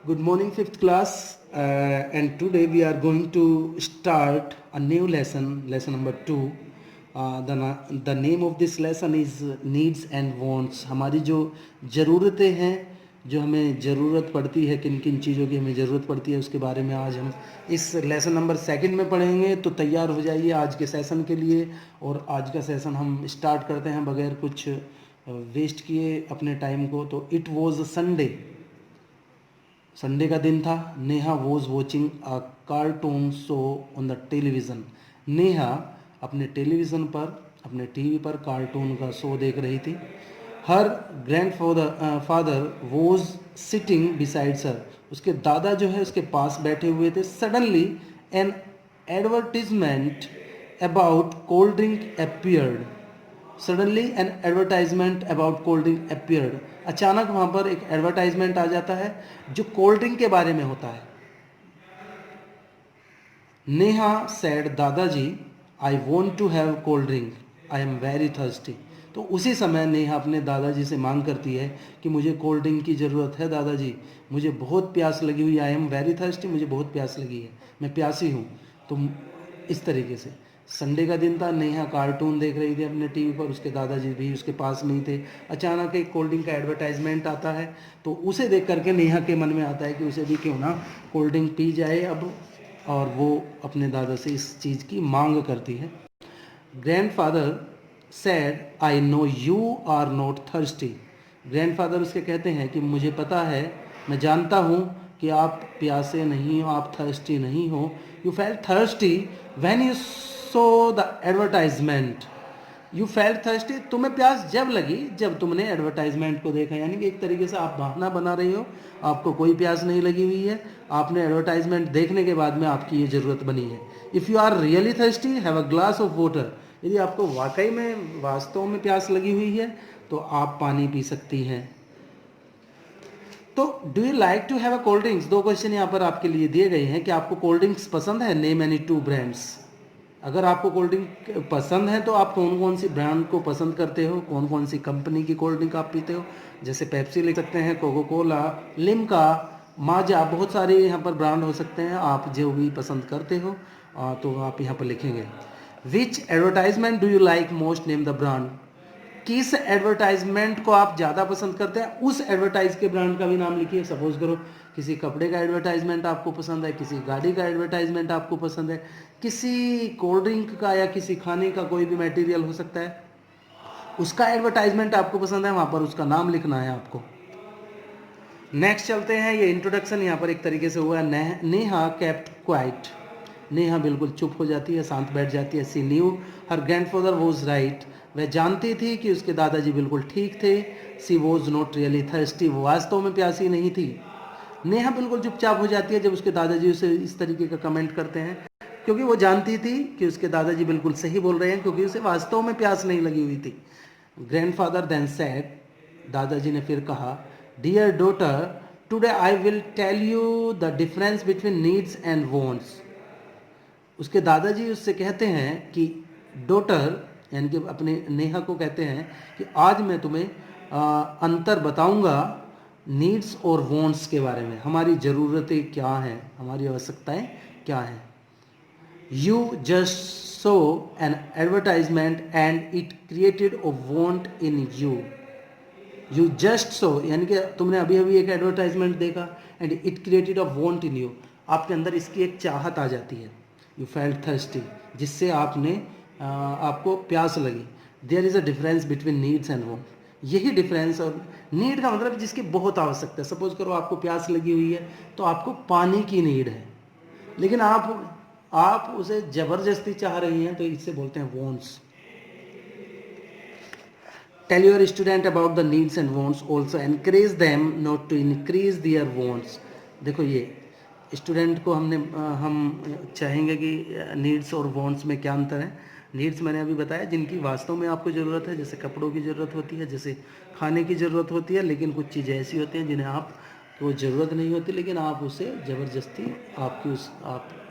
Good morning, fifth class. And today we are going to start a new lesson, lesson number 2. The name of this lesson is needs and wants. हमारी जो ज़रूरतें हैं, जो हमें ज़रूरत पड़ती है, किन किन चीज़ों की हमें ज़रूरत पड़ती है, उसके बारे में आज हम इस लेसन नंबर 2 में पढ़ेंगे. तो तैयार हो जाइए आज के सेशन के लिए. और आज का सेशन हम स्टार्ट करते हैं बगैर कुछ वेस्ट किए अपने टाइम को. तो इट वॉज संडे. संडे का दिन था. Neha was watching a cartoon show on the television. Neha अपने टेलीविज़न पर, अपने टीवी पर कार्टून का शो देख रही थी. Her grandfather was sitting besides her. उसके दादा जो है उसके पास बैठे हुए थे. Suddenly an advertisement about cold drink appeared. Suddenly an advertisement about cold drink appeared. अचानक वहाँ पर एक एडवर्टाइजमेंट आ जाता है जो कोल्ड ड्रिंक के बारे में होता है. नेहा सेड दादाजी I want to have cold drink, I am very thirsty. तो उसी समय नेहा अपने दादाजी से मांग करती है कि मुझे कोल्ड ड्रिंक की ज़रूरत है दादाजी, मुझे बहुत प्यास लगी हुई. आई एम वेरी थर्स्टी, मुझे बहुत प्यास लगी है, मैं प्यासी हूँ. तो इस तरीके से संडे का दिन था. नेहा कार्टून देख रही थी अपने टीवी पर. उसके दादाजी भी उसके पास नहीं थे. अचानक एक कोल्ड ड्रिंक का एडवर्टाइजमेंट आता है. तो उसे देख करके नेहा के मन में आता है कि उसे भी क्यों ना कोल्ड ड्रिंक पी जाए अब. और वो अपने दादा से इस चीज़ की मांग करती है. Grandfather said I know you are not thirsty. Grandfather उसके कहते हैं कि मुझे पता है, मैं जानता हूँ कि आप प्यासे नहीं हो, आप थर्स्टी नहीं हो. You felt thirsty when you so the advertisement. You felt thirsty, तुम्हें प्यास जब लगी जब तुमने एडवर्टाइजमेंट को देखा. यानी कि एक तरीके से आप बहाना बना रही हो, आपको कोई प्यास नहीं लगी हुई है, आपने एडवर्टाइजमेंट देखने के बाद में आपकी ये ज़रूरत बनी है. If you are really thirsty have a glass of water. यदि आपको वाकई में वास्तव में प्यास लगी हुई है तो आप पानी पी सकती हैं. तो do you like to have a cold drinks. 2 question यहाँ पर आपके लिए दिए गए हैं कि आपको कोल्ड ड्रिंक्स पसंद है. Name any 2 brands. अगर आपको कोल्ड ड्रिंक पसंद है तो आप कौन कौन सी ब्रांड को पसंद करते हो, कौन कौन सी कंपनी की कोल्ड ड्रिंक आप पीते हो. जैसे पेप्सी ले सकते हैं, कोको कोला, लिम्का, माजा, बहुत सारे यहाँ पर ब्रांड हो सकते हैं. आप जो भी पसंद करते हो तो आप यहाँ पर लिखेंगे. Which advertisement do you like most, name the brand. किस एडवर्टाइजमेंट को आप ज़्यादा पसंद करते हैं, उस एडवर्टाइज के ब्रांड का भी नाम लिखिए. सपोज करो किसी कपड़े का एडवर्टाइजमेंट आपको पसंद है, किसी गाड़ी का एडवर्टाइजमेंट आपको पसंद है, किसी कोल्ड ड्रिंक का या किसी खाने का कोई भी मटेरियल हो सकता है, उसका एडवर्टाइजमेंट आपको पसंद है, वहाँ पर उसका नाम लिखना है आपको. नेक्स्ट चलते हैं. ये इंट्रोडक्शन यहाँ पर एक तरीके से हुआ. Neha kept quite. नेहा बिल्कुल चुप हो जाती है, शांत बैठ जाती है. She knew her grandfather was right. वह जानती थी कि उसके दादाजी बिल्कुल ठीक थे. She was not really thirsty. वो वास्तव में प्यासी नहीं थी. नेहा बिल्कुल चुपचाप हो जाती है जब उसके दादाजी उसे इस तरीके का कमेंट करते हैं, क्योंकि वो जानती थी कि उसके दादाजी बिल्कुल सही बोल रहे हैं, क्योंकि उसे वास्तव में प्यास नहीं लगी हुई थी. Grandfather then said. दादाजी ने फिर कहा, dear daughter today I will tell you the difference between needs and wants. उसके दादाजी उससे कहते हैं कि डॉटर, यानी कि अपने नेहा को कहते हैं कि आज मैं तुम्हें अंतर बताऊंगा नीड्स और वॉन्ट्स के बारे में. हमारी ज़रूरतें क्या हैं, हमारी आवश्यकताएं क्या हैं. You just so an advertisement and it created a want in you. You just so यानी कि तुमने अभी अभी एक एडवर्टाइजमेंट देखा and it created a want in you. आपके अंदर इसकी एक चाहत आ जाती है. यू फेल्ट थर्स्टी, जिससे आपको प्यास लगी. There is a difference between needs and want. यही डिफरेंस. और नीड का मतलब जिसकी बहुत आवश्यकता है. सपोज करो आपको प्यास लगी हुई है तो आपको पानी की नीड है, लेकिन आप उसे ज़बरदस्ती चाह रही हैं, तो इससे बोलते हैं wants. Tell your student about the needs and wants. Also encourage them not to increase their wants. देखो ये स्टूडेंट को हम चाहेंगे कि नीड्स और वॉन्ट्स में क्या अंतर है. नीड्स मैंने अभी बताया जिनकी वास्तव में आपको ज़रूरत है, जैसे कपड़ों की ज़रूरत होती है, जैसे खाने की ज़रूरत होती है. लेकिन कुछ चीज़ें ऐसी होती हैं जिन्हें आपको ज़रूरत नहीं होती, लेकिन आप उसे ज़बरदस्ती आप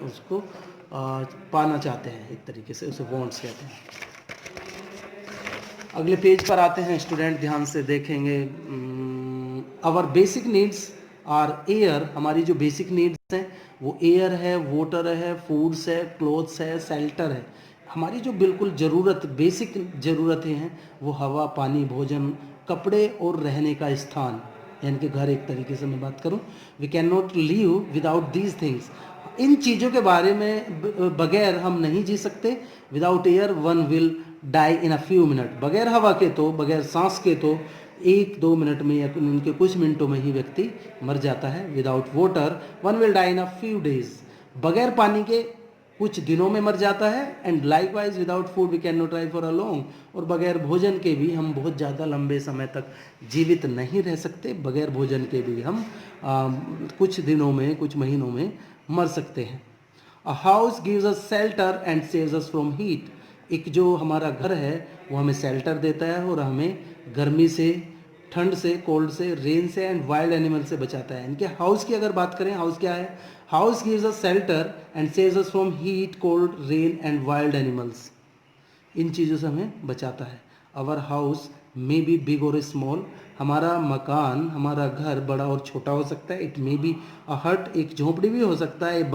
उसको पाना चाहते हैं. एक तरीके से उसे वॉन्ट्स कहते हैं. अगले पेज पर आते हैं. स्टूडेंट ध्यान से देखेंगे. Our basic needs are air, हमारी जो बेसिक नीड्स हैं वो एयर है, वाटर है, फूड्स है, क्लोथ्स है, शेल्टर है। हमारी जो बिल्कुल ज़रूरत, बेसिक ज़रूरतें हैं वो हवा, पानी, भोजन, कपड़े और रहने का स्थान, यानी कि घर एक तरीके से मैं बात करूं। We can not live without these things. इन चीज़ों के बारे में बगैर हम नहीं जी सकते। Without air one will die in a few minute, बगैर हवा के तो, बगैर सांस के तो 1-2 मिनट में या उनके कुछ मिनटों में ही व्यक्ति मर जाता है। Without water one will die in a few days, बगैर पानी के कुछ दिनों में मर जाता है। And likewise without food we can not live for a long, और बगैर भोजन के भी हम बहुत ज़्यादा लंबे समय तक जीवित नहीं रह सकते। बगैर भोजन के भी हम कुछ दिनों में, कुछ महीनों में मर सकते हैं। A house gives us shelter and saves us from heat. एक जो हमारा घर है वो हमें शेल्टर देता है और हमें गर्मी से, ठंड से, कोल्ड से, रेन से एंड वाइल्ड एनिमल से बचाता है। इनके हाउस की अगर बात करें, हाउस क्या है? House gives us shelter and saves us from heat, cold, rain and wild animals. इन चीज़ों से हमें बचाता है। Our house may be big और स्मॉल, हमारा मकान, हमारा घर बड़ा और छोटा हो सकता है। इट मे बी अ हट, एक झोंपड़ी भी हो सकता है, एक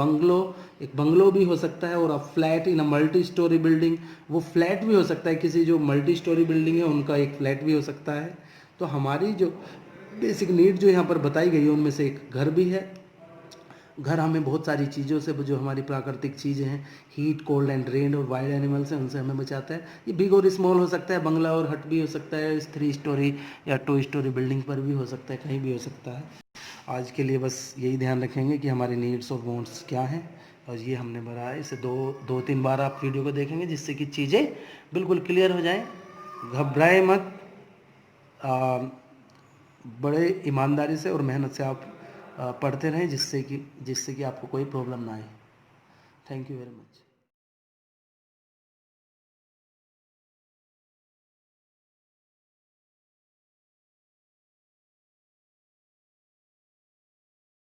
बंगलो भी हो सकता है, और a flat in a multi storey building, वो फ्लैट भी हो सकता है, किसी जो मल्टी स्टोरी बिल्डिंग है उनका एक फ्लैट भी हो सकता है। तो हमारी जो बेसिक नीड जो यहाँ पर बताई गई है उनमें से एक घर भी है। घर हमें बहुत सारी चीज़ों से, जो हमारी प्राकृतिक चीज़ें हैं, हीट, कोल्ड एंड रेन और वाइल्ड एनिमल्स हैं, उनसे हमें बचाता है। ये बिग और स्मॉल हो सकता है, बंगला और हट भी हो सकता है, 3 स्टोरी या 2 स्टोरी बिल्डिंग पर भी हो सकता है, कहीं भी हो सकता है। आज के लिए बस यही ध्यान रखेंगे कि हमारी नीड्स और वांट्स क्या हैं, और ये हमने भरा है। इसे दो तीन बार आप वीडियो को देखेंगे जिससे कि चीज़ें बिल्कुल क्लियर हो जाएं। घबराए मत, आ, बड़े ईमानदारी से और मेहनत से आप पढ़ते रहें, जिससे कि आपको कोई प्रॉब्लम ना आए। Thank you very much.